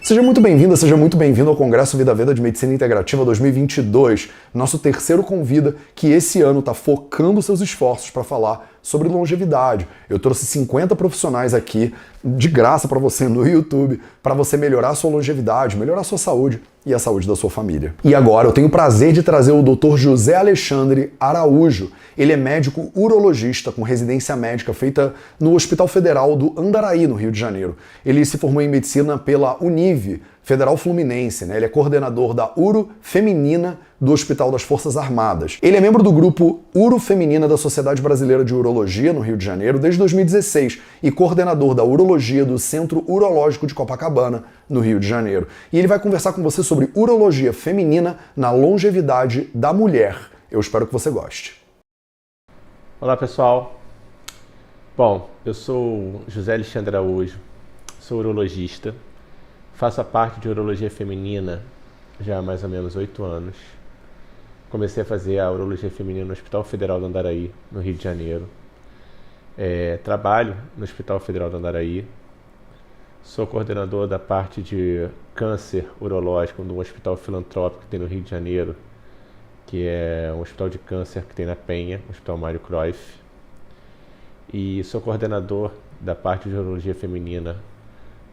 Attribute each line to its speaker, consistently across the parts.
Speaker 1: Seja muito bem-vinda, seja muito bem-vindo ao Congresso Vida Veda de Medicina Integrativa 2022, nosso terceiro Convida, que esse ano está focando seus esforços para falar sobre longevidade. Eu trouxe 50 profissionais aqui de graça para você no YouTube, para você melhorar a sua longevidade, melhorar a sua saúde e a saúde da sua família. E agora eu tenho o prazer de trazer o Dr. José Alexandre Araújo. Ele é médico urologista com residência médica feita no Hospital Federal do Andaraí, no Rio de Janeiro. Ele se formou em medicina pela Univ, Federal Fluminense, né? Ele é coordenador da Uro Feminina do Hospital das Forças Armadas. Ele é membro do grupo Uro Feminina da Sociedade Brasileira de Urologia, no Rio de Janeiro, desde 2016, e coordenador da Urologia do Centro Urológico de Copacabana, no Rio de Janeiro. E ele vai conversar com você sobre urologia feminina na longevidade da mulher. Eu espero que você goste.
Speaker 2: Olá, pessoal. Bom, eu sou José Alexandre Araújo, sou urologista. Faço a parte de urologia feminina já há mais ou menos 8 anos. Comecei a fazer a urologia feminina no Hospital Federal do Andaraí, no Rio de Janeiro. Trabalho no Hospital Federal do Andaraí. Sou coordenador da parte de câncer urológico de um hospital filantrópico que tem no Rio de Janeiro, que é um hospital de câncer que tem na Penha, o Hospital Mário Cruyff. E sou coordenador da parte de urologia feminina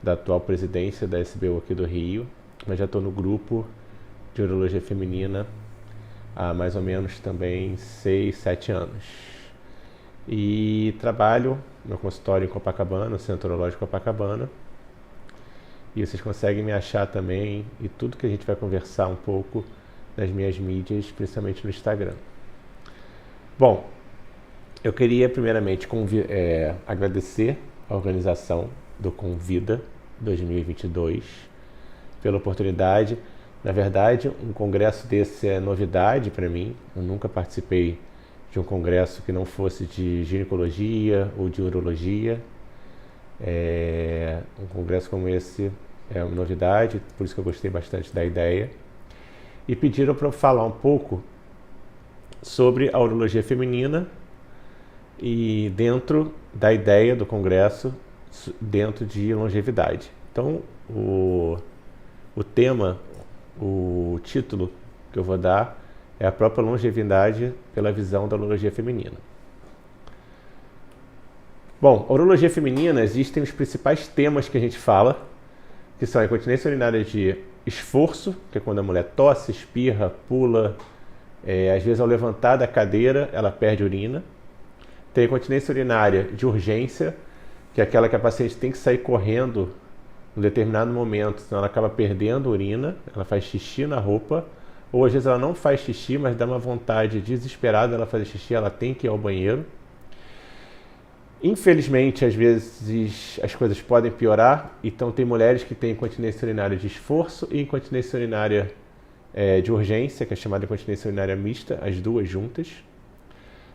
Speaker 2: da atual presidência da SBU aqui do Rio, mas já estou no grupo de urologia feminina há mais ou menos também 6, 7 anos. E trabalho no consultório em Copacabana, no Centro Urológico Copacabana. E vocês conseguem me achar também e tudo que a gente vai conversar um pouco nas minhas mídias, principalmente no Instagram. Bom, eu queria primeiramente agradecer a organização do Convida 2022 pela oportunidade. Na verdade, um congresso desse é novidade para mim. Eu nunca participei de um congresso que não fosse de ginecologia ou de urologia. Um congresso como esse é uma novidade, por isso que eu gostei bastante da ideia. E pediram para eu falar um pouco sobre a urologia feminina e dentro da ideia do congresso, dentro de longevidade. Então, o tema, o título que eu vou dar é a própria longevidade pela visão da urologia feminina. Bom, a urologia feminina, existem os principais temas que a gente fala, que são a incontinência urinária de esforço, que é quando a mulher tosse, espirra, pula, às vezes ao levantar da cadeira ela perde urina. Tem a incontinência urinária de urgência, que é aquela que a paciente tem que sair correndo em um determinado momento, senão ela acaba perdendo urina, ela faz xixi na roupa, ou às vezes ela não faz xixi, mas dá uma vontade desesperada ela fazer xixi, ela tem que ir ao banheiro. Infelizmente, às vezes as coisas podem piorar, então tem mulheres que têm incontinência urinária de esforço e incontinência urinária de urgência, que é chamada incontinência urinária mista, as duas juntas.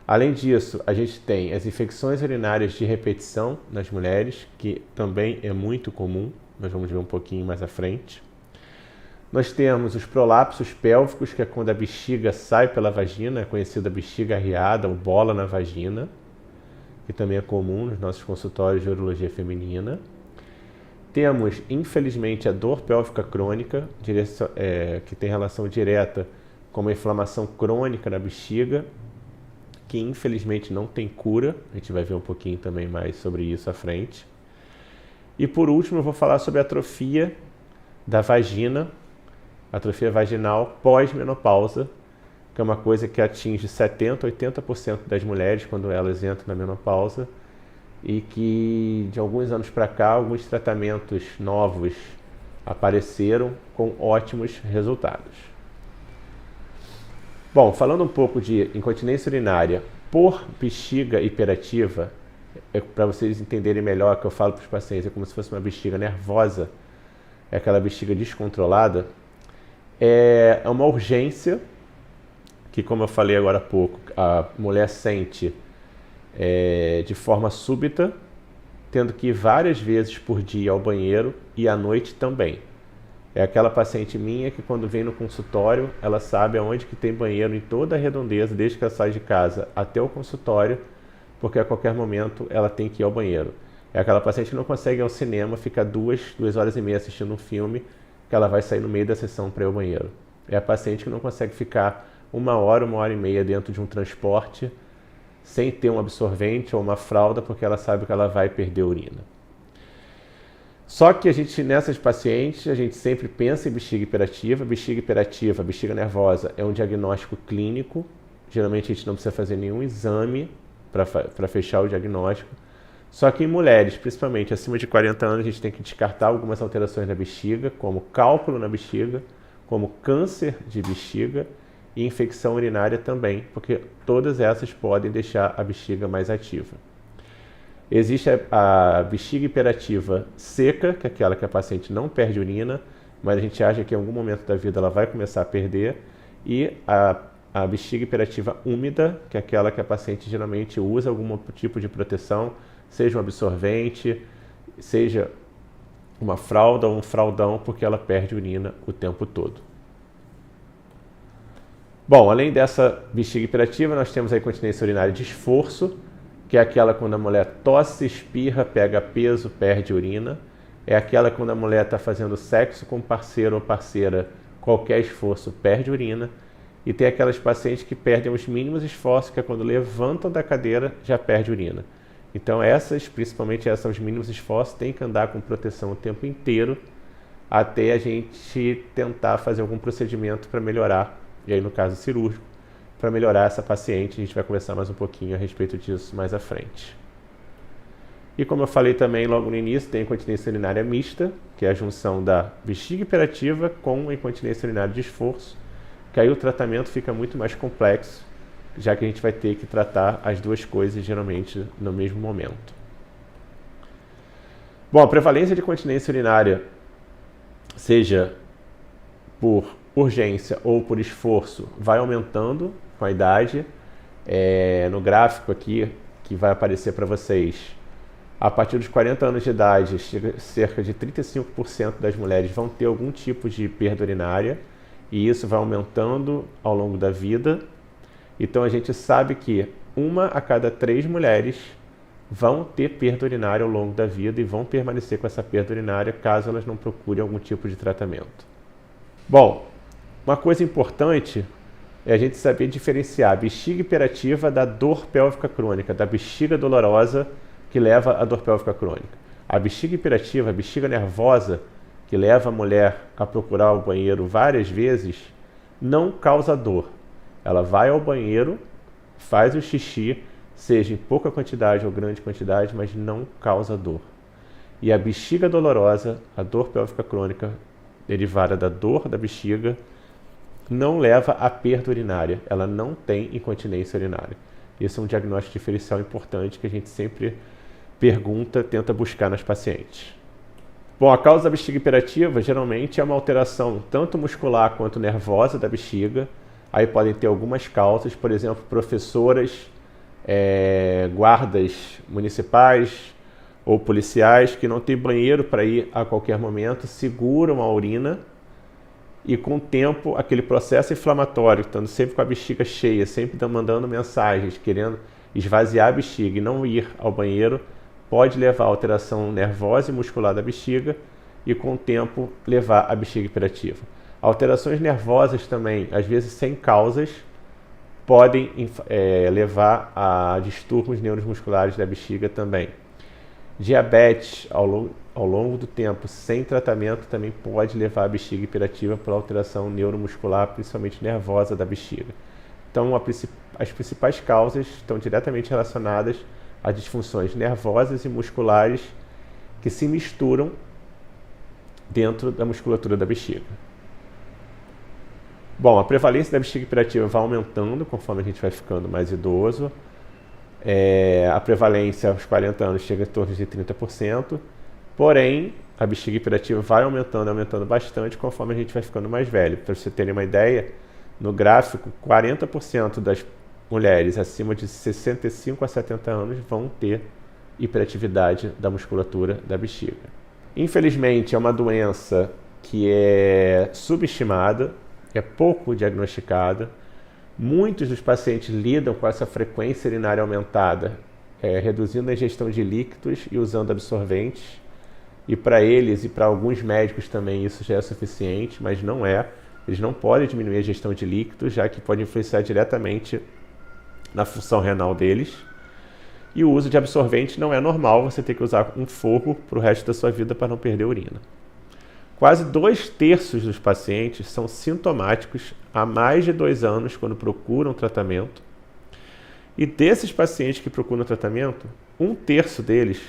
Speaker 2: Além disso, a gente tem as infecções urinárias de repetição nas mulheres, que também é muito comum, nós vamos ver um pouquinho mais à frente. Nós temos os prolapsos pélvicos, que é quando a bexiga sai pela vagina, é conhecida bexiga arriada ou bola na vagina, que também é comum nos nossos consultórios de urologia feminina. Temos, infelizmente, a dor pélvica crônica, que tem relação direta com uma inflamação crônica na bexiga, que infelizmente não tem cura. A gente vai ver um pouquinho também mais sobre isso à frente. E por último eu vou falar sobre a atrofia da vagina, atrofia vaginal pós-menopausa, que é uma coisa que atinge 70% a 80% das mulheres quando elas entram na menopausa e que de alguns anos para cá alguns tratamentos novos apareceram com ótimos resultados. Bom, falando um pouco de incontinência urinária por bexiga hiperativa, para vocês entenderem melhor o que eu falo para os pacientes, é como se fosse uma bexiga nervosa, é aquela bexiga descontrolada, é uma urgência que, como eu falei agora há pouco, a mulher sente de forma súbita, tendo que ir várias vezes por dia ao banheiro e à noite também. É aquela paciente minha que quando vem no consultório, ela sabe aonde que tem banheiro em toda a redondeza, desde que ela sai de casa até o consultório, porque a qualquer momento ela tem que ir ao banheiro. É aquela paciente que não consegue ir ao cinema, fica 2 horas e meia assistindo um filme, que ela vai sair no meio da sessão para ir ao banheiro. É a paciente que não consegue ficar 1 hora e meia dentro de um transporte sem ter um absorvente ou uma fralda, porque ela sabe que ela vai perder urina. Só que nessas pacientes, a gente sempre pensa em bexiga hiperativa, bexiga nervosa é um diagnóstico clínico. Geralmente a gente não precisa fazer nenhum exame para fechar o diagnóstico. Só que em mulheres, principalmente acima de 40 anos, a gente tem que descartar algumas alterações da bexiga, como cálculo na bexiga, como câncer de bexiga e infecção urinária também, porque todas essas podem deixar a bexiga mais ativa. Existe a bexiga hiperativa seca, que é aquela que a paciente não perde urina, mas a gente acha que em algum momento da vida ela vai começar a perder, e a bexiga hiperativa úmida, que é aquela que a paciente geralmente usa algum tipo de proteção, seja um absorvente, seja uma fralda ou um fraldão, porque ela perde urina o tempo todo. Bom, além dessa bexiga hiperativa, nós temos a incontinência urinária de esforço, que é aquela quando a mulher tosse, espirra, pega peso, perde urina. É aquela quando a mulher está fazendo sexo com parceiro ou parceira, qualquer esforço perde urina. E tem aquelas pacientes que perdem os mínimos esforços, que é quando levantam da cadeira, já perde urina. Então principalmente os mínimos esforços, tem que andar com proteção o tempo inteiro, até a gente tentar fazer algum procedimento para melhorar, e aí no caso cirúrgico, para melhorar essa paciente. A gente vai conversar mais um pouquinho a respeito disso mais à frente. E como eu falei também logo no início, tem a incontinência urinária mista, que é a junção da bexiga hiperativa com a incontinência urinária de esforço, que aí o tratamento fica muito mais complexo, já que a gente vai ter que tratar as duas coisas geralmente no mesmo momento. Bom, a prevalência de incontinência urinária, seja por urgência ou por esforço, vai aumentando com a idade. No gráfico aqui que vai aparecer para vocês, a partir dos 40 anos de idade, cerca de 35% das mulheres vão ter algum tipo de perda urinária, e isso vai aumentando ao longo da vida. Então a gente sabe que 1 a cada 3 mulheres vão ter perda urinária ao longo da vida e vão permanecer com essa perda urinária caso elas não procurem algum tipo de tratamento. Bom, uma coisa importante é a gente saber diferenciar a bexiga hiperativa da dor pélvica crônica, da bexiga dolorosa que leva à dor pélvica crônica. A bexiga hiperativa, a bexiga nervosa, que leva a mulher a procurar o banheiro várias vezes, não causa dor. Ela vai ao banheiro, faz o xixi, seja em pouca quantidade ou grande quantidade, mas não causa dor. E a bexiga dolorosa, a dor pélvica crônica, derivada da dor da bexiga, não leva à perda urinária. Ela não tem incontinência urinária. Esse é um diagnóstico diferencial importante que a gente sempre pergunta, tenta buscar nas pacientes. Bom, a causa da bexiga hiperativa geralmente é uma alteração tanto muscular quanto nervosa da bexiga. Aí podem ter algumas causas, por exemplo, professoras, guardas municipais ou policiais que não têm banheiro para ir a qualquer momento, seguram a urina e com o tempo aquele processo inflamatório, estando sempre com a bexiga cheia, sempre mandando mensagens, querendo esvaziar a bexiga e não ir ao banheiro, pode levar a alteração nervosa e muscular da bexiga e com o tempo levar a bexiga hiperativa. Alterações nervosas também, às vezes sem causas, podem levar a distúrbios neuromusculares da bexiga também. Diabetes ao longo do tempo, sem tratamento, também pode levar a bexiga hiperativa por alteração neuromuscular, principalmente nervosa da bexiga. Então, as principais causas estão diretamente relacionadas a disfunções nervosas e musculares que se misturam dentro da musculatura da bexiga. Bom, a prevalência da bexiga hiperativa vai aumentando conforme a gente vai ficando mais idoso. A prevalência aos 40 anos chega em torno de 30%, porém a bexiga hiperativa vai aumentando bastante conforme a gente vai ficando mais velho. Para você terem uma ideia, no gráfico, 40% das mulheres acima de 65 a 70 anos vão ter hiperatividade da musculatura da bexiga. Infelizmente, é uma doença que é subestimada, é pouco diagnosticada. Muitos dos pacientes lidam com essa frequência urinária aumentada reduzindo a ingestão de líquidos e usando absorventes. E para eles e para alguns médicos também isso já é suficiente, mas não é. Eles não podem diminuir a ingestão de líquidos, já que pode influenciar diretamente na função renal deles. E o uso de absorvente não é normal, você tem que usar um forro para o resto da sua vida para não perder urina. Quase 2/3 dos pacientes são sintomáticos há mais de 2 anos quando procuram tratamento. E desses pacientes que procuram tratamento, 1/3 deles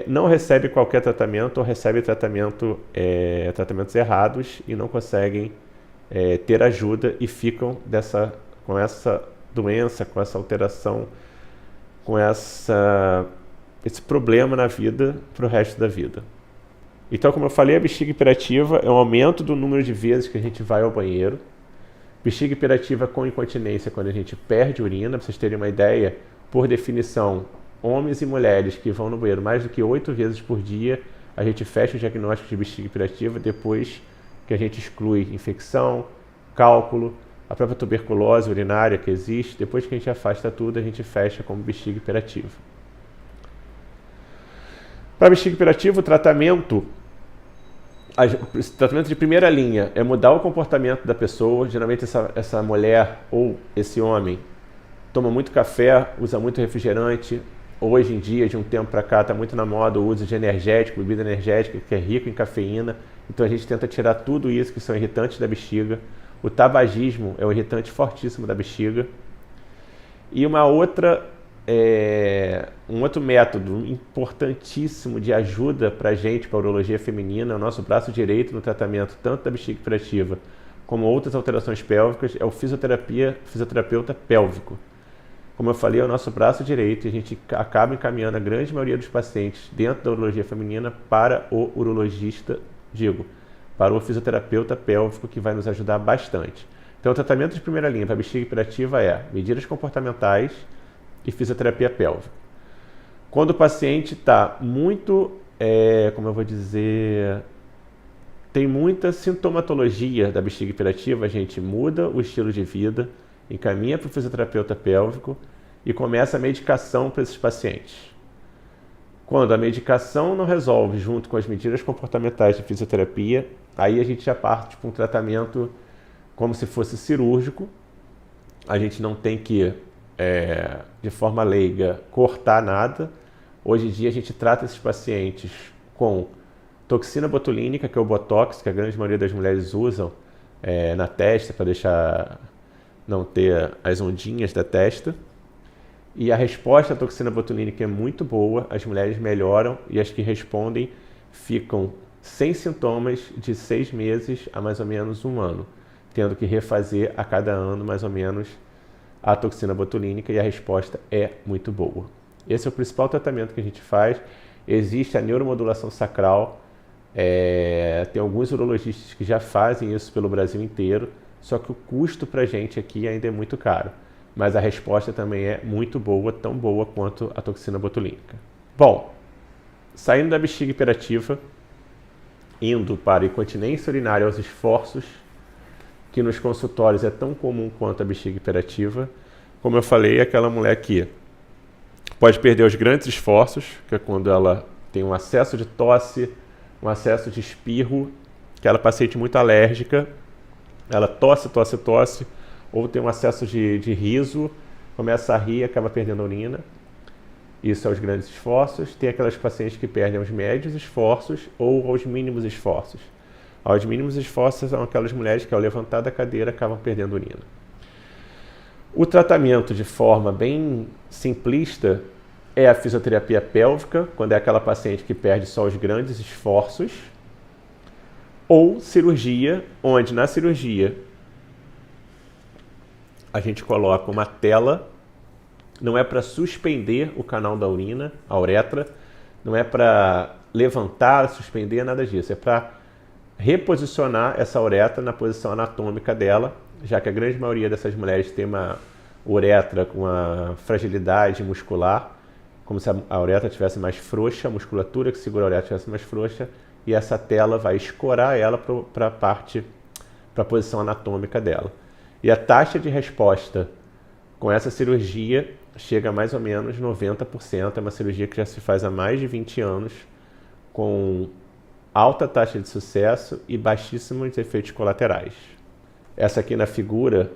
Speaker 2: não recebe qualquer tratamento ou recebe tratamentos errados e não conseguem ter ajuda e ficam com essa doença, com essa alteração, com esse problema na vida para o resto da vida. Então, como eu falei, a bexiga hiperativa é um aumento do número de vezes que a gente vai ao banheiro. Bexiga hiperativa com incontinência quando a gente perde urina. Para vocês terem uma ideia, por definição, homens e mulheres que vão no banheiro mais do que 8 vezes por dia, a gente fecha o diagnóstico de bexiga hiperativa depois que a gente exclui infecção, cálculo, a própria tuberculose urinária que existe. Depois que a gente afasta tudo, a gente fecha como bexiga hiperativa. Para bexiga hiperativa, o tratamento de primeira linha é mudar o comportamento da pessoa. Geralmente essa mulher ou esse homem toma muito café, usa muito refrigerante. Hoje em dia, de um tempo para cá, está muito na moda o uso de energético, bebida energética, que é rico em cafeína. Então a gente tenta tirar tudo isso que são irritantes da bexiga. O tabagismo é um irritante fortíssimo da bexiga. E um outro método importantíssimo de ajuda para a gente, para a urologia feminina, é o nosso braço direito no tratamento tanto da bexiga hiperativa como outras alterações pélvicas, é o fisioterapeuta pélvico. Como eu falei, é o nosso braço direito e a gente acaba encaminhando a grande maioria dos pacientes dentro da urologia feminina para o urologista, para o fisioterapeuta pélvico, que vai nos ajudar bastante. Então, o tratamento de primeira linha para bexiga hiperativa é medidas comportamentais e fisioterapia pélvica. Quando o paciente está muito, tem muita sintomatologia da bexiga hiperativa, a gente muda o estilo de vida, encaminha para o fisioterapeuta pélvico e começa a medicação para esses pacientes. Quando a medicação não resolve junto com as medidas comportamentais de fisioterapia, aí a gente já parte para um tratamento como se fosse cirúrgico. A gente não tem que, de forma leiga, cortar nada. Hoje em dia a gente trata esses pacientes com toxina botulínica, que é o Botox, que a grande maioria das mulheres usam na testa para não ter as ondinhas da testa. E a resposta à toxina botulínica é muito boa, as mulheres melhoram e as que respondem ficam sem sintomas de 6 meses a mais ou menos 1 ano, tendo que refazer a cada ano mais ou menos a toxina botulínica, e a resposta é muito boa. Esse é o principal tratamento que a gente faz. Existe a neuromodulação sacral, tem alguns urologistas que já fazem isso pelo Brasil inteiro, só que o custo para a gente aqui ainda é muito caro. Mas a resposta também é muito boa, tão boa quanto a toxina botulínica. Bom, saindo da bexiga hiperativa, indo para a incontinência urinária aos esforços, que nos consultórios é tão comum quanto a bexiga hiperativa. Como eu falei, aquela mulher que pode perder os grandes esforços, que é quando ela tem um acesso de tosse, um acesso de espirro, aquela paciente muito alérgica, ela tosse, ou tem um acesso de riso, começa a rir e acaba perdendo a urina. Isso é os grandes esforços. Tem aquelas pacientes que perdem os médios esforços ou aos mínimos esforços. Aos mínimos esforços são aquelas mulheres que, ao levantar da cadeira, acabam perdendo urina. O tratamento, de forma bem simplista, é a fisioterapia pélvica, quando é aquela paciente que perde só os grandes esforços, ou cirurgia, onde na cirurgia a gente coloca uma tela, não é para suspender o canal da urina, a uretra, não é para levantar, suspender, nada disso, é para reposicionar essa uretra na posição anatômica dela, já que a grande maioria dessas mulheres tem uma uretra com uma fragilidade muscular, como se a uretra tivesse mais frouxa, a musculatura que segura a uretra tivesse mais frouxa, e essa tela vai escorar ela para a posição anatômica dela. E a taxa de resposta com essa cirurgia chega a mais ou menos 90%. É uma cirurgia que já se faz há mais de 20 anos, com alta taxa de sucesso e baixíssimos efeitos colaterais. Essa aqui na figura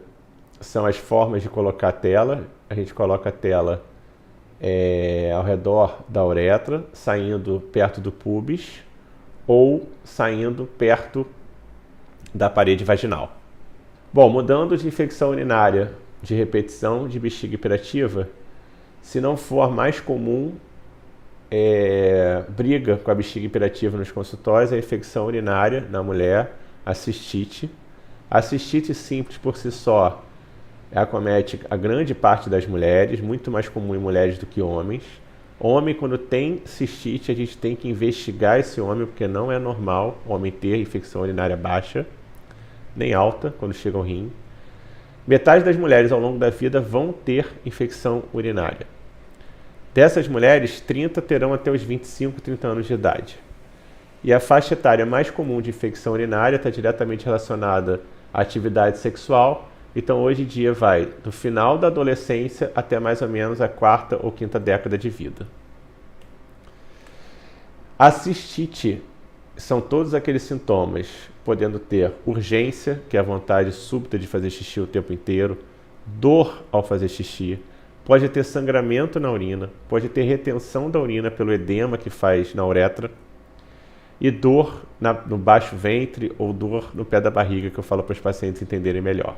Speaker 2: são as formas de colocar a tela. A gente coloca a tela ao redor da uretra, saindo perto do púbis ou saindo perto da parede vaginal. Bom, mudando de infecção urinária de repetição de bexiga hiperativa, se não for mais comum, briga com a bexiga hiperativa nos consultórios, a infecção urinária na mulher, a cistite. A cistite simples por si só acomete a grande parte das mulheres, muito mais comum em mulheres do que homens. Homem, quando tem cistite, a gente tem que investigar esse homem, porque não é normal o homem ter infecção urinária baixa, nem alta, quando chega ao rim. Metade das mulheres ao longo da vida vão ter infecção urinária. Dessas mulheres, 30 terão até os 25, 30 anos de idade. E a faixa etária mais comum de infecção urinária está diretamente relacionada à atividade sexual. Então, hoje em dia, vai do final da adolescência até mais ou menos a 4ª ou 5ª década de vida. A cistite são todos aqueles sintomas, podendo ter urgência, que é a vontade súbita de fazer xixi o tempo inteiro, dor ao fazer xixi, pode ter sangramento na urina, pode ter retenção da urina pelo edema que faz na uretra, e dor no baixo ventre ou dor no pé da barriga, que eu falo para os pacientes entenderem melhor.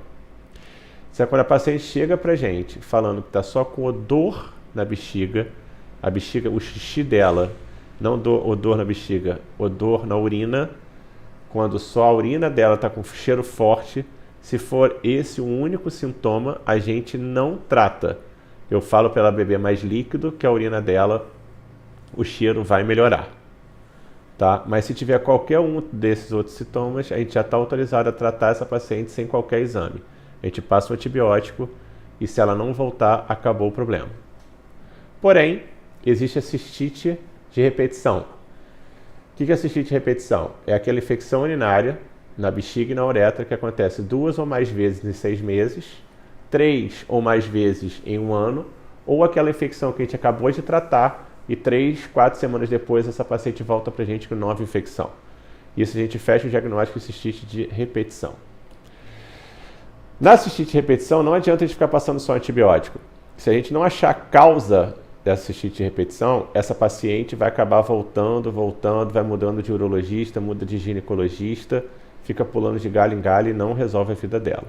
Speaker 2: Se quando a paciente chega para a gente falando que está só com odor na bexiga, o xixi dela, não odor na bexiga, odor na urina, quando só a urina dela está com cheiro forte, se for esse o único sintoma, a gente não trata. Eu falo para ela beber mais líquido, que a urina dela, o cheiro vai melhorar. Tá? Mas se tiver qualquer um desses outros sintomas, a gente já está autorizado a tratar essa paciente sem qualquer exame. A gente passa o antibiótico e se ela não voltar, acabou o problema. Porém, existe a cistite de repetição. O que é a cistite de repetição? É aquela infecção urinária na bexiga e na uretra que acontece 2 ou mais vezes em 6 meses, 3 ou mais vezes em 1 ano, ou aquela infecção que a gente acabou de tratar e 3, 4 semanas depois essa paciente volta para a gente com nova infecção. Isso a gente fecha o diagnóstico de cistite de repetição. Na cistite de repetição, não adianta a gente ficar passando só antibiótico. Se a gente não achar a causa dessa cistite de repetição, essa paciente vai acabar voltando, vai mudando de urologista, muda de ginecologista, fica pulando de galho em galho e não resolve a vida dela.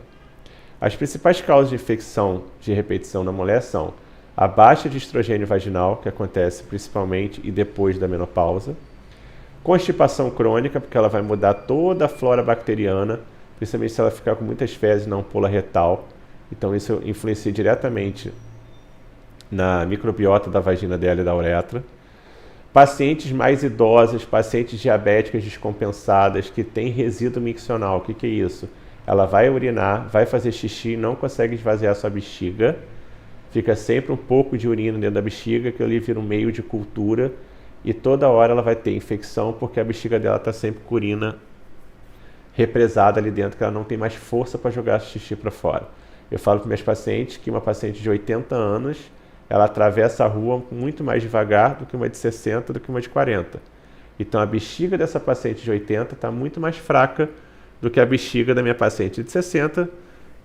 Speaker 2: As principais causas de infecção de repetição na mulher são a baixa de estrogênio vaginal, que acontece principalmente e depois da menopausa, constipação crônica, porque ela vai mudar toda a flora bacteriana, principalmente se ela ficar com muitas fezes na ampola retal. Então isso influencia diretamente na microbiota da vagina dela e da uretra. Pacientes mais idosas, pacientes diabéticas descompensadas, que têm resíduo miccional. O que é isso? Ela vai urinar, vai fazer xixi, não consegue esvaziar sua bexiga, fica sempre um pouco de urina dentro da bexiga, que ali vira um meio de cultura, e toda hora ela vai ter infecção, porque a bexiga dela está sempre com urina represada ali dentro, que ela não tem mais força para jogar xixi para fora. Eu falo para minhas pacientes que uma paciente de 80 anos, ela atravessa a rua muito mais devagar do que uma de 60, do que uma de 40. Então a bexiga dessa paciente de 80 está muito mais fraca do que a bexiga da minha paciente de 60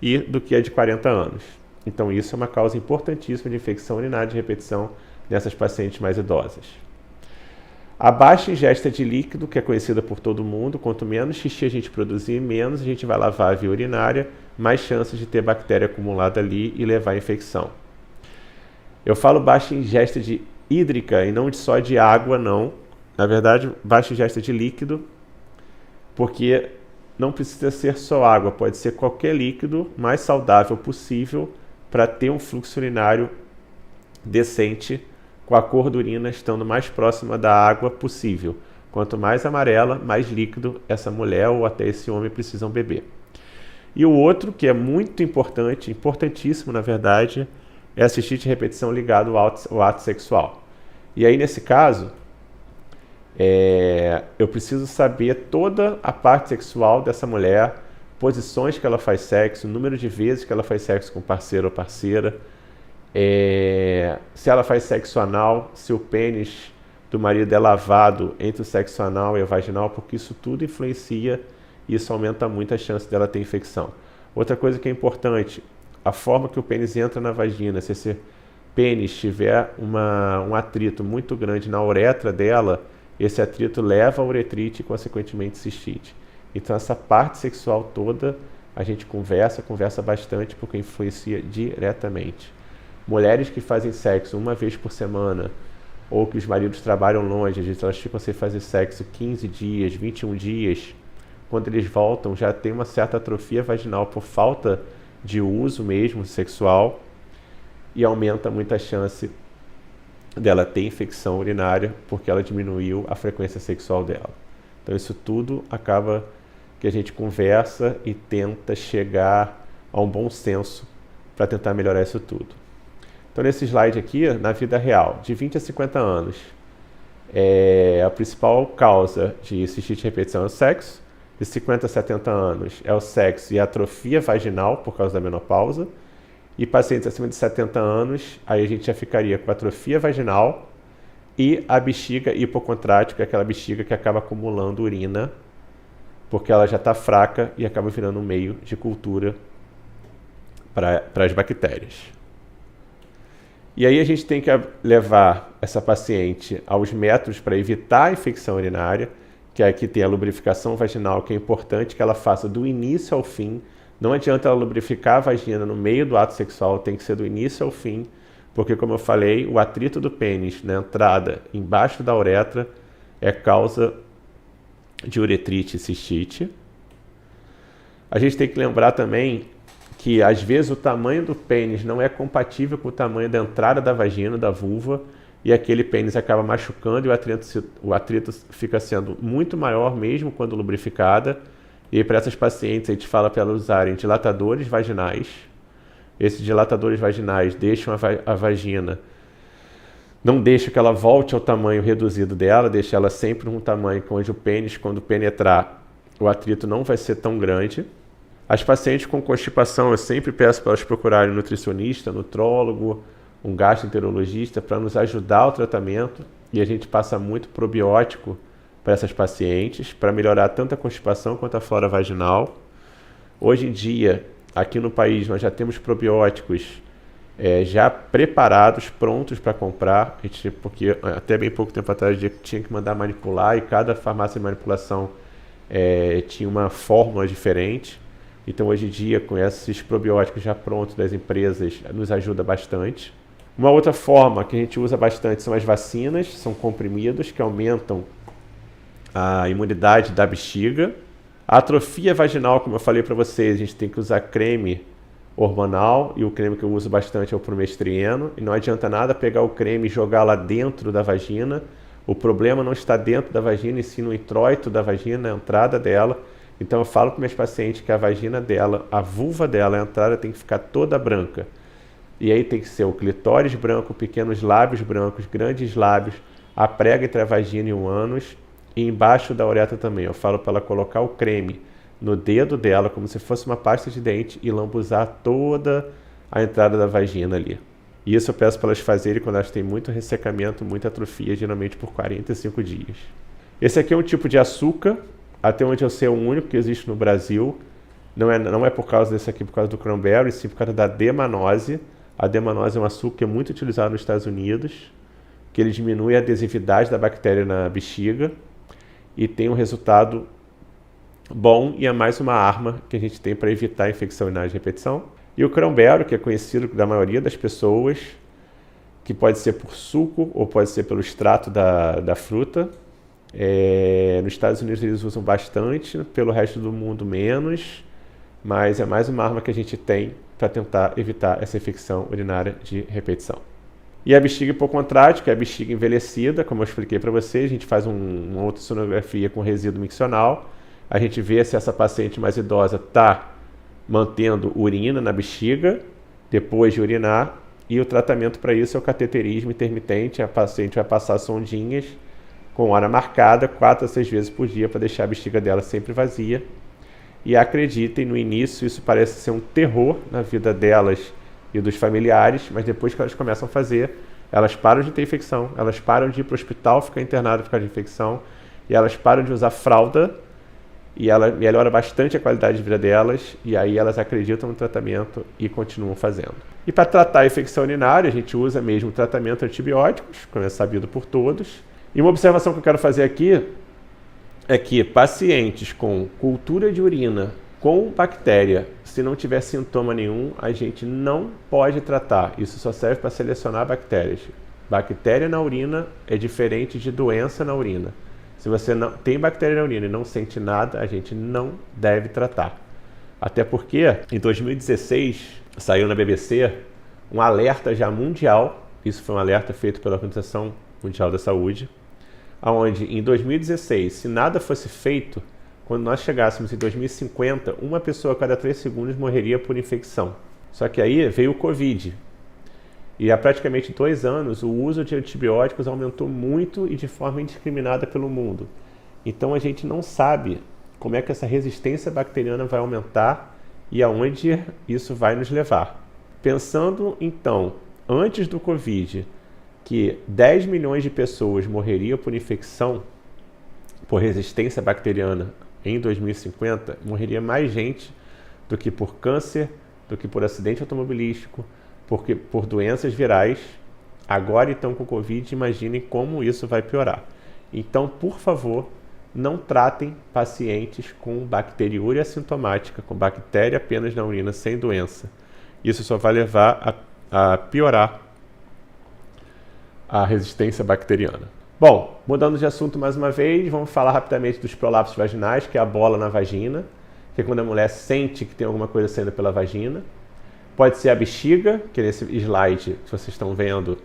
Speaker 2: e do que a de 40 anos. Então isso é uma causa importantíssima de infecção urinária de repetição nessas pacientes mais idosas. A baixa ingesta de líquido, que é conhecida por todo mundo, quanto menos xixi a gente produzir, menos a gente vai lavar a via urinária, mais chances de ter bactéria acumulada ali e levar a infecção. Eu falo baixa ingesta de hídrica e não só de água, não. Na verdade, baixa ingesta de líquido, porque não precisa ser só água, pode ser qualquer líquido mais saudável possível para ter um fluxo urinário decente, com a cor da urina estando mais próxima da água possível. Quanto mais amarela, mais líquido essa mulher ou até esse homem precisam beber. E o outro, que é muito importante, importantíssimo na verdade, é a cistite de repetição ligada ao ato sexual. E aí nesse caso, eu preciso saber toda a parte sexual dessa mulher, posições que ela faz sexo, número de vezes que ela faz sexo com parceiro ou parceira, Se ela faz sexo anal, se o pênis do marido é lavado entre o sexo anal e o vaginal, porque isso tudo influencia e isso aumenta muito a chance dela ter infecção. Outra coisa que é importante, a forma que o pênis entra na vagina, se esse pênis tiver um atrito muito grande na uretra dela, esse atrito leva a uretrite e, consequentemente, cistite. Então, essa parte sexual toda, a gente conversa bastante, porque influencia diretamente. Mulheres que fazem sexo uma vez por semana, ou que os maridos trabalham longe, às vezes elas ficam sem fazer sexo 15 dias, 21 dias, quando eles voltam já tem uma certa atrofia vaginal por falta de uso mesmo sexual e aumenta muito a chance dela ter infecção urinária porque ela diminuiu a frequência sexual dela. Então isso tudo acaba que a gente conversa e tenta chegar a um bom senso para tentar melhorar isso tudo. Então nesse slide aqui, na vida real, de 20 a 50 anos, a principal causa de cistite e repetição é o sexo. De 50 a 70 anos é o sexo e a atrofia vaginal por causa da menopausa. E pacientes acima de 70 anos, aí a gente já ficaria com a atrofia vaginal e a bexiga hipocondrática, aquela bexiga que acaba acumulando urina, porque ela já está fraca e acaba virando um meio de cultura para as bactérias. E aí a gente tem que levar essa paciente aos métodos para evitar a infecção urinária, que aqui tem a lubrificação vaginal, que é importante que ela faça do início ao fim. Não adianta ela lubrificar a vagina no meio do ato sexual, tem que ser do início ao fim, porque, como eu falei, o atrito do pênis na entrada, embaixo da uretra, é causa de uretrite e cistite. A gente tem que lembrar também que, às vezes, o tamanho do pênis não é compatível com o tamanho da entrada da vagina, da vulva, e aquele pênis acaba machucando e o atrito fica sendo muito maior mesmo quando lubrificada. E para essas pacientes a gente fala para elas usarem dilatadores vaginais. Esses dilatadores vaginais deixam a vagina, não deixam que ela volte ao tamanho reduzido dela, deixa ela sempre num tamanho onde o pênis, quando penetrar, o atrito não vai ser tão grande. As pacientes com constipação, eu sempre peço para elas procurarem um nutricionista, nutrólogo, um gastroenterologista para nos ajudar ao tratamento, e a gente passa muito probiótico para essas pacientes, para melhorar tanto a constipação quanto a flora vaginal. Hoje em dia, aqui no país, nós já temos probióticos já preparados, prontos para comprar, porque até bem pouco tempo atrás eu tinha que mandar manipular, e cada farmácia de manipulação tinha uma fórmula diferente. Então, hoje em dia, com esses probióticos já prontos das empresas, nos ajuda bastante. Uma outra forma que a gente usa bastante são as vacinas, são comprimidos que aumentam a imunidade da bexiga. A atrofia vaginal, como eu falei para vocês, a gente tem que usar creme hormonal, e o creme que eu uso bastante é o promestrieno, e não adianta nada pegar o creme e jogar lá dentro da vagina. O problema não está dentro da vagina, e sim no introito da vagina, na entrada dela. Então eu falo para meus pacientes que a vagina dela, a vulva dela, a entrada tem que ficar toda branca. E aí tem que ser o clitóris branco, pequenos lábios brancos, grandes lábios, a prega entre a vagina e o ânus, e embaixo da uretra também. Eu falo para ela colocar o creme no dedo dela, como se fosse uma pasta de dente, e lambuzar toda a entrada da vagina ali. E isso eu peço para elas fazerem quando elas têm muito ressecamento, muita atrofia, geralmente por 45 dias. Esse aqui é um tipo de açúcar, até onde eu sei é o único que existe no Brasil. Não é por causa desse aqui, por causa do cranberry, sim por causa da demanose. A demanose é um açúcar que é muito utilizado nos Estados Unidos, que ele diminui a adesividade da bactéria na bexiga e tem um resultado bom, e é mais uma arma que a gente tem para evitar a infecção urinária de repetição. E o cranberry, que é conhecido da maioria das pessoas, que pode ser por suco ou pode ser pelo extrato da fruta. Nos Estados Unidos eles usam bastante, pelo resto do mundo menos, mas é mais uma arma que a gente tem para tentar evitar essa infecção urinária de repetição. E a bexiga hipocondrática é a bexiga envelhecida, como eu expliquei para vocês. A gente faz uma ultrassonografia com resíduo miccional, a gente vê se essa paciente mais idosa está mantendo urina na bexiga depois de urinar, e o tratamento para isso é o cateterismo intermitente. A paciente vai passar sondinhas com hora marcada 4 a 6 vezes por dia para deixar a bexiga dela sempre vazia. E acreditem, no início isso parece ser um terror na vida delas e dos familiares, mas depois que elas começam a fazer, elas param de ter infecção, elas param de ir para o hospital, ficar internadas por causa de infecção, e elas param de usar fralda, e ela melhora bastante a qualidade de vida delas, e aí elas acreditam no tratamento e continuam fazendo. E para tratar a infecção urinária, a gente usa mesmo tratamento antibióticos, como é sabido por todos. E uma observação que eu quero fazer aqui é que pacientes com cultura de urina com bactéria, se não tiver sintoma nenhum, a gente não pode tratar. Isso só serve para selecionar bactérias. Bactéria na urina é diferente de doença na urina. Se você não tem bactéria na urina e não sente nada, a gente não deve tratar. Até porque, em 2016, saiu na BBC um alerta já mundial, isso foi um alerta feito pela Organização Mundial da Saúde, onde em 2016, se nada fosse feito, quando nós chegássemos em 2050, uma pessoa a cada 3 segundos morreria por infecção. Só que aí veio o Covid. E há praticamente 2 anos, o uso de antibióticos aumentou muito e de forma indiscriminada pelo mundo. Então a gente não sabe como é que essa resistência bacteriana vai aumentar e aonde isso vai nos levar. Pensando então, antes do Covid, que 10 milhões de pessoas morreriam por infecção, por resistência bacteriana em 2050, morreria mais gente do que por câncer, do que por acidente automobilístico, por doenças virais. Agora então com o Covid, imaginem como isso vai piorar. Então, por favor, não tratem pacientes com bacteriúria assintomática, com bactéria apenas na urina, sem doença. Isso só vai levar a piorar a resistência bacteriana. Bom, mudando de assunto mais uma vez, vamos falar rapidamente dos prolapsos vaginais, que é a bola na vagina, que é quando a mulher sente que tem alguma coisa saindo pela vagina. Pode ser a bexiga, que é nesse slide que vocês estão vendo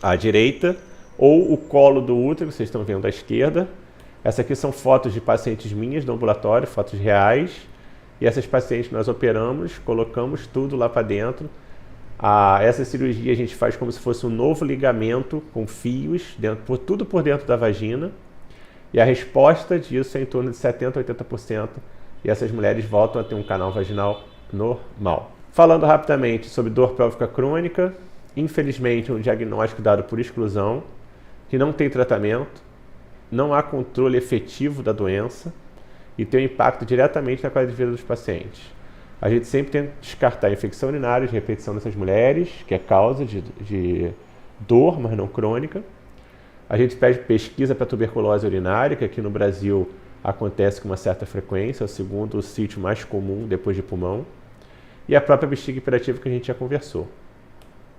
Speaker 2: à direita, ou o colo do útero, que vocês estão vendo à esquerda. Essas aqui são fotos de pacientes minhas do ambulatório, fotos reais. E essas pacientes nós operamos, colocamos tudo lá para dentro. Essa cirurgia a gente faz como se fosse um novo ligamento com fios, tudo por dentro da vagina. E a resposta disso é em torno de 70% a 80%. E essas mulheres voltam a ter um canal vaginal normal. Falando rapidamente sobre dor pélvica crônica, infelizmente um diagnóstico dado por exclusão, que não tem tratamento, não há controle efetivo da doença e tem um impacto diretamente na qualidade de vida dos pacientes. A gente sempre tenta descartar a infecção urinária de repetição nessas mulheres, que é causa de dor, mas não crônica. A gente pede pesquisa para tuberculose urinária, que aqui no Brasil acontece com uma certa frequência, é o segundo sítio mais comum depois de pulmão. E a própria bexiga hiperativa que a gente já conversou.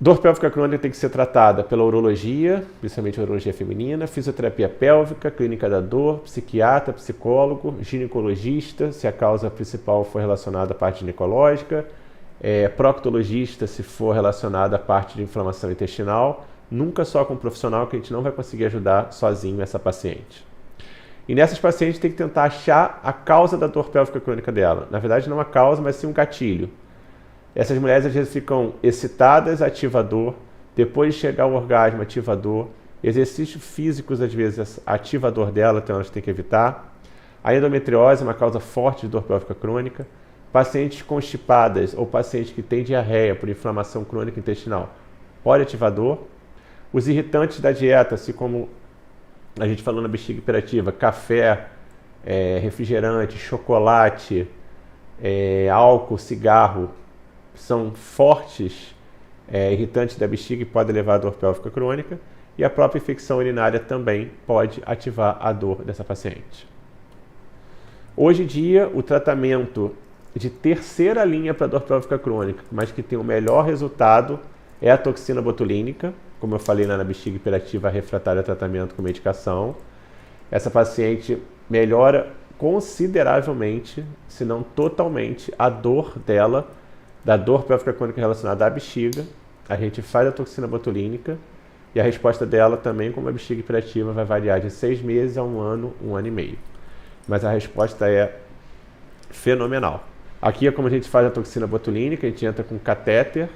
Speaker 2: Dor pélvica crônica tem que ser tratada pela urologia, principalmente a urologia feminina, fisioterapia pélvica, clínica da dor, psiquiatra, psicólogo, ginecologista, se a causa principal for relacionada à parte ginecológica, proctologista, se for relacionada à parte de inflamação intestinal, nunca só com um profissional, que a gente não vai conseguir ajudar sozinho essa paciente. E nessas pacientes tem que tentar achar a causa da dor pélvica crônica dela. Na verdade não a causa, mas sim um gatilho. Essas mulheres às vezes ficam excitadas, ativa a dor, depois de chegar ao orgasmo, ativa a dor, exercícios físicos às vezes ativa a dor dela, então elas têm que evitar. A endometriose é uma causa forte de dor pélvica crônica. Pacientes constipadas ou pacientes que têm diarreia por inflamação crônica intestinal pode ativar dor. Os irritantes da dieta, assim como a gente falou na bexiga hiperativa, café, refrigerante, chocolate, álcool, cigarro, são fortes irritantes da bexiga e podem levar a dor pélvica crônica. E a própria infecção urinária também pode ativar a dor dessa paciente. Hoje em dia, o tratamento de terceira linha para dor pélvica crônica, mas que tem o melhor resultado, é a toxina botulínica, como eu falei lá na bexiga hiperativa refratária a tratamento com medicação. Essa paciente melhora consideravelmente, se não totalmente, a dor dela, da dor pélvica crônica relacionada à bexiga. A gente faz a toxina botulínica e a resposta dela também, como a bexiga hiperativa, vai variar de 6 meses a 1 ano, 1 ano e meio. Mas a resposta é fenomenal. Aqui é como a gente faz a toxina botulínica, a gente entra com catéter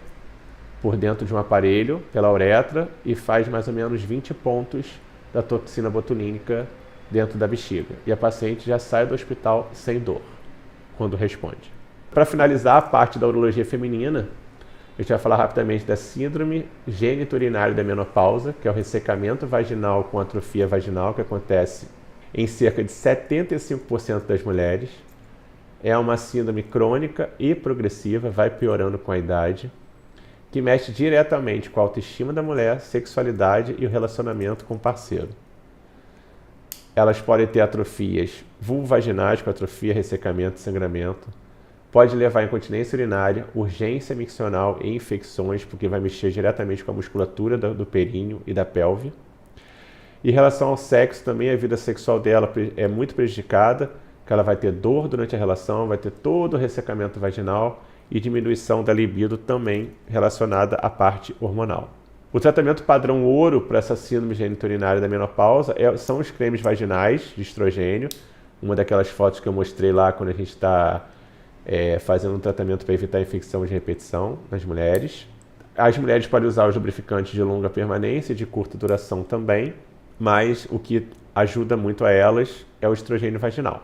Speaker 2: por dentro de um aparelho, pela uretra, e faz mais ou menos 20 pontos da toxina botulínica dentro da bexiga. E a paciente já sai do hospital sem dor, quando responde. Para finalizar a parte da urologia feminina, A gente vai falar rapidamente da síndrome geniturinária da menopausa, que é o ressecamento vaginal com atrofia vaginal, que acontece em cerca de 75% das mulheres. É uma síndrome crônica e progressiva, vai piorando com a idade, que mexe diretamente com a autoestima da mulher, sexualidade e o relacionamento com o parceiro. Elas podem ter atrofias vulvovaginais, com atrofia, ressecamento e sangramento. Pode levar a incontinência urinária, urgência miccional e infecções, porque vai mexer diretamente com a musculatura do períneo e da pelve. Em relação ao sexo, também a vida sexual dela é muito prejudicada, que ela vai ter dor durante a relação, vai ter todo o ressecamento vaginal e diminuição da libido também relacionada à parte hormonal. O tratamento padrão ouro para essa síndrome geniturinária da menopausa são os cremes vaginais de estrogênio, uma daquelas fotos que eu mostrei lá quando a gente está fazendo um tratamento para evitar infecção de repetição nas mulheres. As mulheres podem usar os lubrificantes de longa permanência e de curta duração também, mas o que ajuda muito a elas é o estrogênio vaginal.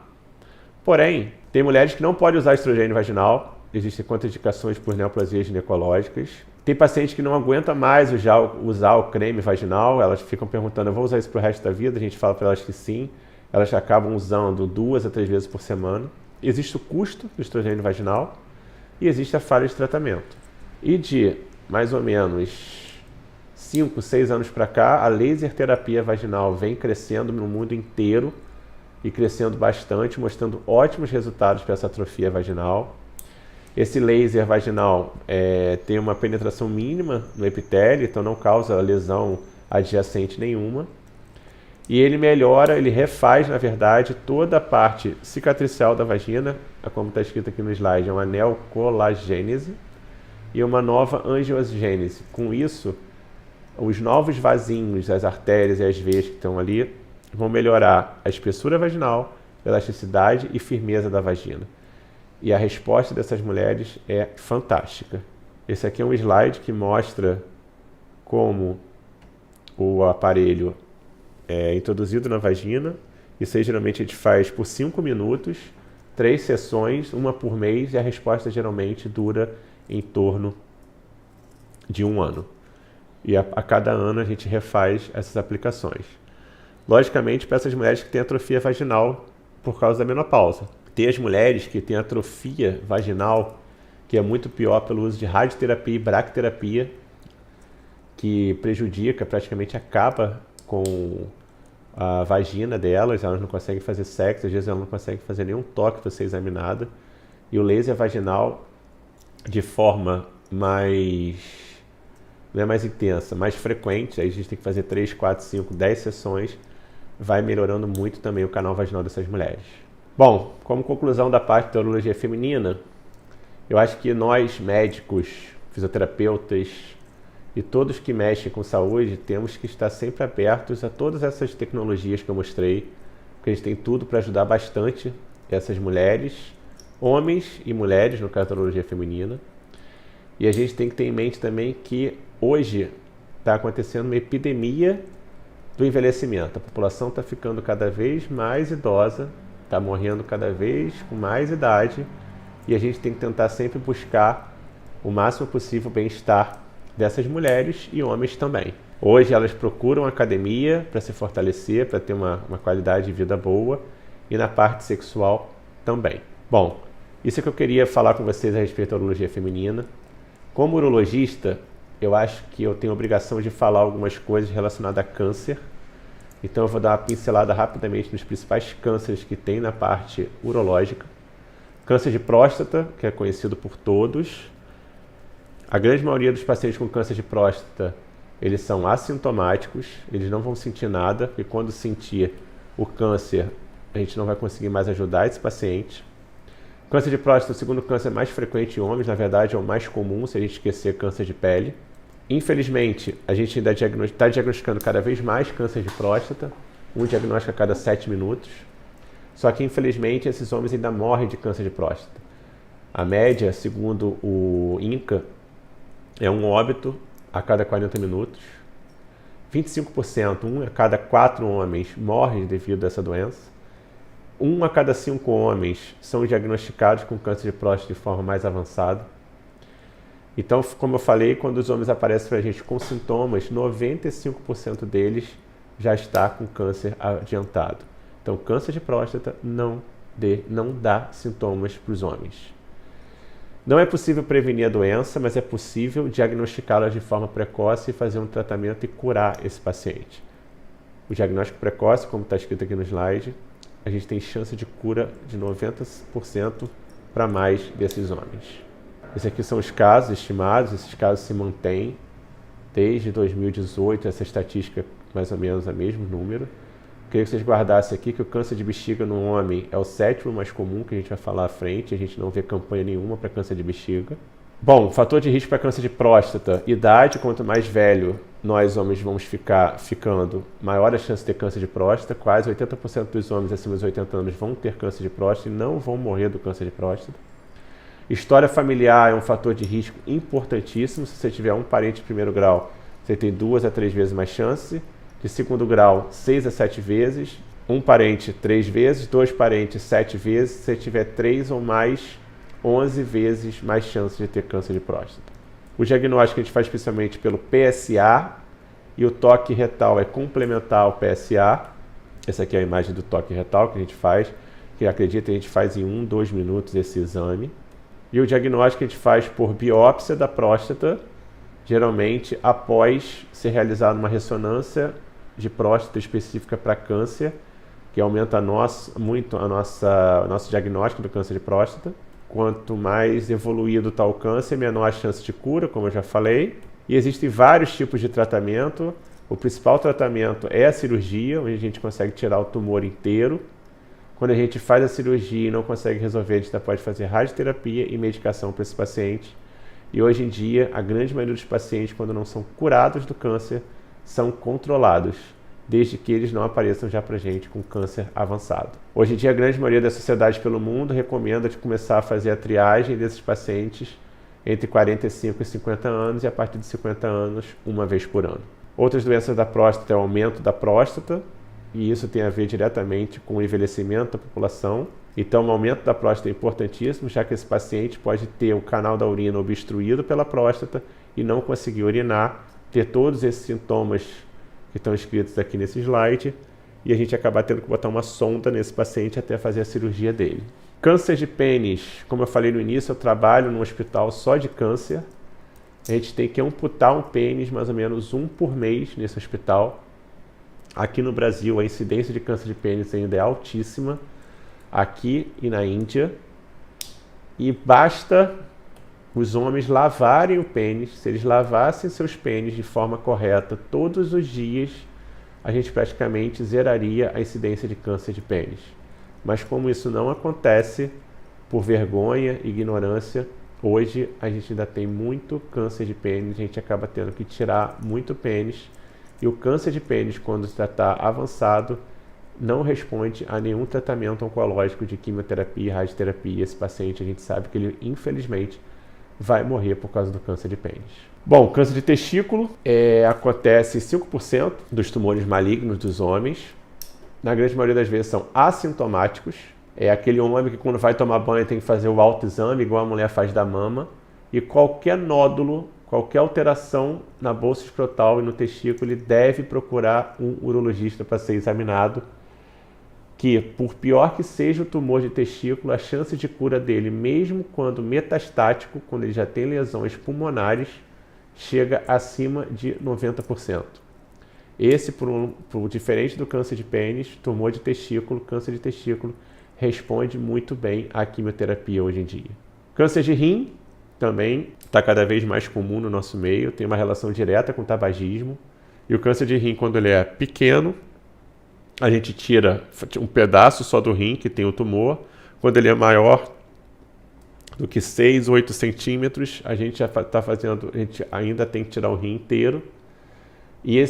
Speaker 2: Porém, tem mulheres que não podem usar estrogênio vaginal, existem contraindicações por neoplasias ginecológicas. Tem pacientes que não aguentam mais usar o creme vaginal, elas ficam perguntando, eu vou usar isso para o resto da vida? A gente fala para elas que sim, elas acabam usando 2 a 3 vezes por semana. Existe o custo do estrogênio vaginal e existe a falha de tratamento. E de mais ou menos 5, 6 anos para cá, a laser terapia vaginal vem crescendo no mundo inteiro e crescendo bastante, mostrando ótimos resultados para essa atrofia vaginal. Esse laser vaginal tem uma penetração mínima no epitélio, então não causa lesão adjacente nenhuma. E ele melhora, ele refaz, na verdade, toda a parte cicatricial da vagina, como está escrito aqui no slide, é uma neocolagênese e uma nova angiogênese. Com isso, os novos vasinhos, as artérias e as veias que estão ali vão melhorar a espessura vaginal, elasticidade e firmeza da vagina. E a resposta dessas mulheres é fantástica. Esse aqui é um slide que mostra como o aparelho é introduzido na vagina. Isso aí geralmente a gente faz por 5 minutos, 3 sessões, uma por mês, e a resposta geralmente dura em torno de 1 ano. E a cada ano a gente refaz essas aplicações. Logicamente, para essas mulheres que têm atrofia vaginal por causa da menopausa. Tem as mulheres que têm atrofia vaginal, que é muito pior pelo uso de radioterapia e braquiterapia, que prejudica, praticamente acaba com a vagina delas, elas não conseguem fazer sexo, às vezes elas não conseguem fazer nenhum toque para ser examinada. E o laser vaginal, de forma mais, não é mais intensa, mais frequente, aí a gente tem que fazer 3, 4, 5, 10 sessões, vai melhorando muito também o canal vaginal dessas mulheres. Bom, como conclusão da parte da urologia feminina, eu acho que nós, médicos, fisioterapeutas e todos que mexem com saúde, temos que estar sempre abertos a todas essas tecnologias que eu mostrei, porque a gente tem tudo para ajudar bastante essas mulheres, homens e mulheres, no caso da urologia feminina. E a gente tem que ter em mente também que hoje está acontecendo uma epidemia do envelhecimento. A população está ficando cada vez mais idosa, está morrendo cada vez com mais idade, e a gente tem que tentar sempre buscar o máximo possível o bem-estar dessas mulheres e homens também. Hoje elas procuram academia para se fortalecer, para ter uma qualidade de vida boa, e na parte sexual também. Bom, isso é que eu queria falar com vocês a respeito da urologia feminina. Como urologista, eu acho que eu tenho a obrigação de falar algumas coisas relacionadas a câncer. Então eu vou dar uma pincelada rapidamente nos principais cânceres que tem na parte urológica. Câncer de próstata, que é conhecido por todos. A grande maioria dos pacientes com câncer de próstata, eles são assintomáticos, eles não vão sentir nada, e quando sentir o câncer, a gente não vai conseguir mais ajudar esse paciente. Câncer de próstata, o segundo câncer mais frequente em homens, na verdade é o mais comum, se a gente esquecer câncer de pele. Infelizmente, a gente ainda está diagnosticando cada vez mais câncer de próstata, um diagnóstico a cada 7 minutos. Só que, infelizmente, esses homens ainda morrem de câncer de próstata. A média, segundo o INCA, é um óbito a cada 40 minutos. 25%, 1 a cada 4 homens morre devido a essa doença. 1 a cada 5 homens são diagnosticados com câncer de próstata de forma mais avançada. Então, como eu falei, quando os homens aparecem para a gente com sintomas, 95% deles já está com câncer adiantado. Então, câncer de próstata não dá sintomas para os homens. Não é possível prevenir a doença, mas é possível diagnosticá-la de forma precoce e fazer um tratamento e curar esse paciente. O diagnóstico precoce, como está escrito aqui no slide, a gente tem chance de cura de 90% para mais desses homens. Esses aqui são os casos estimados, esses casos se mantêm desde 2018, essa estatística é mais ou menos o mesmo número. Queria que vocês guardassem aqui que o câncer de bexiga no homem é o 7º mais comum, que a gente vai falar à frente, a gente não vê campanha nenhuma para câncer de bexiga. Bom, fator de risco para câncer de próstata, idade, quanto mais velho nós homens vamos ficando, maior a chance de ter câncer de próstata, quase 80% dos homens acima dos 80 anos vão ter câncer de próstata e não vão morrer do câncer de próstata. História familiar é um fator de risco importantíssimo, se você tiver um parente de primeiro grau, você tem 2 a 3 vezes mais chance, de segundo grau, 6 a 7 vezes, um parente 3 vezes, 2 parentes 7 vezes, se você tiver 3 ou mais, 11 vezes mais chance de ter câncer de próstata. O diagnóstico a gente faz especialmente pelo PSA e o toque retal é complementar ao PSA. Essa aqui é a imagem do toque retal que a gente faz, que acredita a gente faz em 1, 2 minutos esse exame. E o diagnóstico a gente faz por biópsia da próstata, geralmente após ser realizada uma ressonância de próstata específica para câncer, que aumenta muito o nosso diagnóstico do câncer de próstata. Quanto mais evoluído está o câncer, menor a chance de cura, como eu já falei. E existem vários tipos de tratamento. O principal tratamento é a cirurgia, onde a gente consegue tirar o tumor inteiro. Quando a gente faz a cirurgia e não consegue resolver, a gente pode fazer radioterapia e medicação para esse paciente. E hoje em dia, a grande maioria dos pacientes, quando não são curados do câncer, são controlados, desde que eles não apareçam já para a gente com câncer avançado. Hoje em dia, a grande maioria das sociedades pelo mundo recomenda de começar a fazer a triagem desses pacientes entre 45 e 50 anos e a partir de 50 anos, uma vez por ano. Outras doenças da próstata é o aumento da próstata, e isso tem a ver diretamente com o envelhecimento da população. Então, o aumento da próstata é importantíssimo, já que esse paciente pode ter o canal da urina obstruído pela próstata e não conseguir urinar, ter todos esses sintomas que estão escritos aqui nesse slide, e a gente acaba tendo que botar uma sonda nesse paciente até fazer a cirurgia dele. Câncer de pênis, como eu falei no início, eu trabalho num hospital só de câncer. A gente tem que amputar um pênis, mais ou menos 1 por mês nesse hospital. Aqui no Brasil, a incidência de câncer de pênis ainda é altíssima, aqui e na Índia. E basta os homens lavarem o pênis. Se eles lavassem seus pênis de forma correta todos os dias, a gente praticamente zeraria a incidência de câncer de pênis. Mas como isso não acontece, por vergonha e ignorância, hoje a gente ainda tem muito câncer de pênis, a gente acaba tendo que tirar muito pênis. E o câncer de pênis, quando já está avançado, não responde a nenhum tratamento oncológico de quimioterapia e radioterapia. Esse paciente, a gente sabe que ele, infelizmente, vai morrer por causa do câncer de pênis. Bom, câncer de testículo acontece em 5% dos tumores malignos dos homens. Na grande maioria das vezes são assintomáticos. É aquele homem que quando vai tomar banho tem que fazer o autoexame, igual a mulher faz da mama. E qualquer nódulo, qualquer alteração na bolsa escrotal e no testículo, ele deve procurar um urologista para ser examinado, que por pior que seja o tumor de testículo, a chance de cura dele, mesmo quando metastático, quando ele já tem lesões pulmonares, chega acima de 90%. Esse, diferente do câncer de pênis, tumor de testículo, câncer de testículo, responde muito bem à quimioterapia hoje em dia. Câncer de rim também está cada vez mais comum no nosso meio, tem uma relação direta com o tabagismo. E o câncer de rim, quando ele é pequeno, a gente tira um pedaço só do rim que tem o tumor. Quando ele é maior do que 6, 8 centímetros, a gente ainda tem que tirar o rim inteiro. E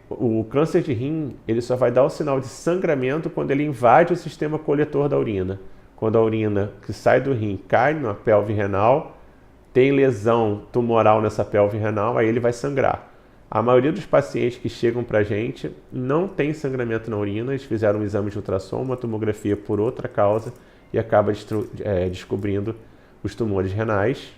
Speaker 2: o câncer de rim, ele só vai dar o sinal de sangramento quando ele invade o sistema coletor da urina. Quando a urina que sai do rim cai na pelve renal, tem lesão tumoral nessa pelve renal, aí ele vai sangrar. A maioria dos pacientes que chegam para a gente não tem sangramento na urina, eles fizeram um exame de ultrassom, uma tomografia por outra causa e acaba descobrindo os tumores renais.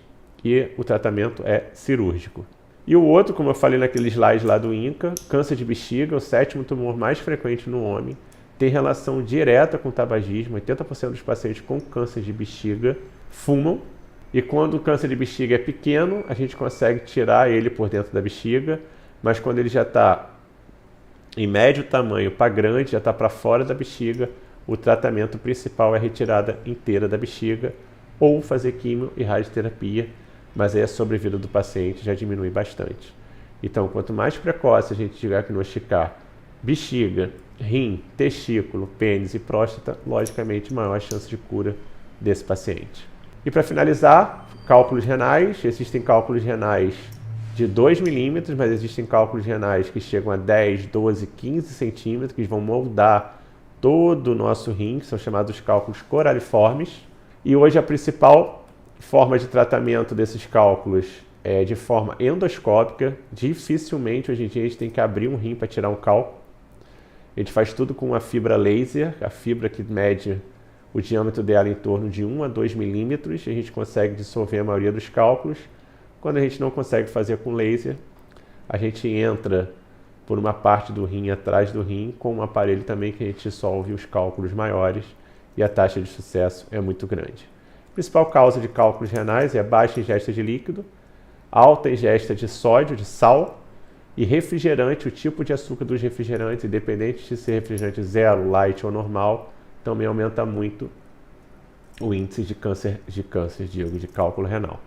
Speaker 2: e o tratamento é cirúrgico. E o outro, como eu falei naquele slide lá do INCA, câncer de bexiga, o 7º tumor mais frequente no homem, tem relação direta com o tabagismo. 80% dos pacientes com câncer de bexiga fumam. E quando o câncer de bexiga é pequeno, a gente consegue tirar ele por dentro da bexiga, mas quando ele já está em médio tamanho para grande, já está para fora da bexiga, o tratamento principal é a retirada inteira da bexiga ou fazer quimio e radioterapia, mas aí a sobrevida do paciente já diminui bastante. Então, quanto mais precoce a gente diagnosticar bexiga, rim, testículo, pênis e próstata, logicamente maior a chance de cura desse paciente. E para finalizar, cálculos renais. Existem cálculos renais de 2 milímetros, mas existem cálculos renais que chegam a 10, 12, 15 centímetros, que vão moldar todo o nosso rim, que são chamados cálculos coraliformes. E hoje a principal forma de tratamento desses cálculos é de forma endoscópica. Dificilmente hoje em dia a gente tem que abrir um rim para tirar um cálculo. A gente faz tudo com uma fibra laser, a fibra que mede o diâmetro dela em torno de 1 a 2 milímetros. A gente consegue dissolver a maioria dos cálculos. Quando a gente não consegue fazer com laser, a gente entra por uma parte do rim atrás do rim com um aparelho também que a gente dissolve os cálculos maiores e a taxa de sucesso é muito grande. A principal causa de cálculos renais é baixa ingesta de líquido, alta ingesta de sódio, de sal e refrigerante. O tipo de açúcar dos refrigerantes, independente de ser refrigerante zero, light ou normal, também aumenta muito o índice de cálculo renal.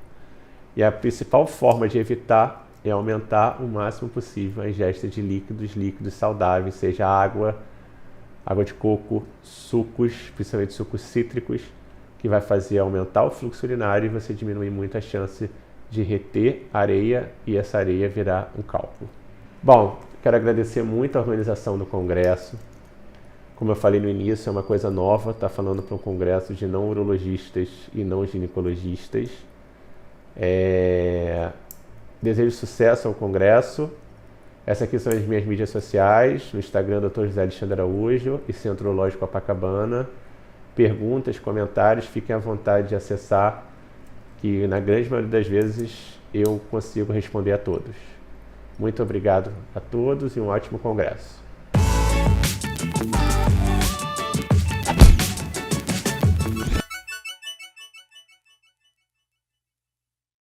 Speaker 2: E a principal forma de evitar é aumentar o máximo possível a ingesta de líquidos saudáveis, seja água de coco, sucos, principalmente sucos cítricos, que vai fazer aumentar o fluxo urinário e você diminuir muito a chance de reter areia e essa areia virar um cálculo. Bom, quero agradecer muito a organização do congresso. Como eu falei no início, é uma coisa nova, estar falando para um congresso de não urologistas e não ginecologistas. Desejo sucesso ao congresso. Essas aqui são as minhas mídias sociais, no Instagram Dr. José Alexandre Araújo e Centro Urológico Copacabana. Perguntas, comentários, fiquem à vontade de acessar, que na grande maioria das vezes eu consigo responder a todos. Muito obrigado a todos e um ótimo congresso.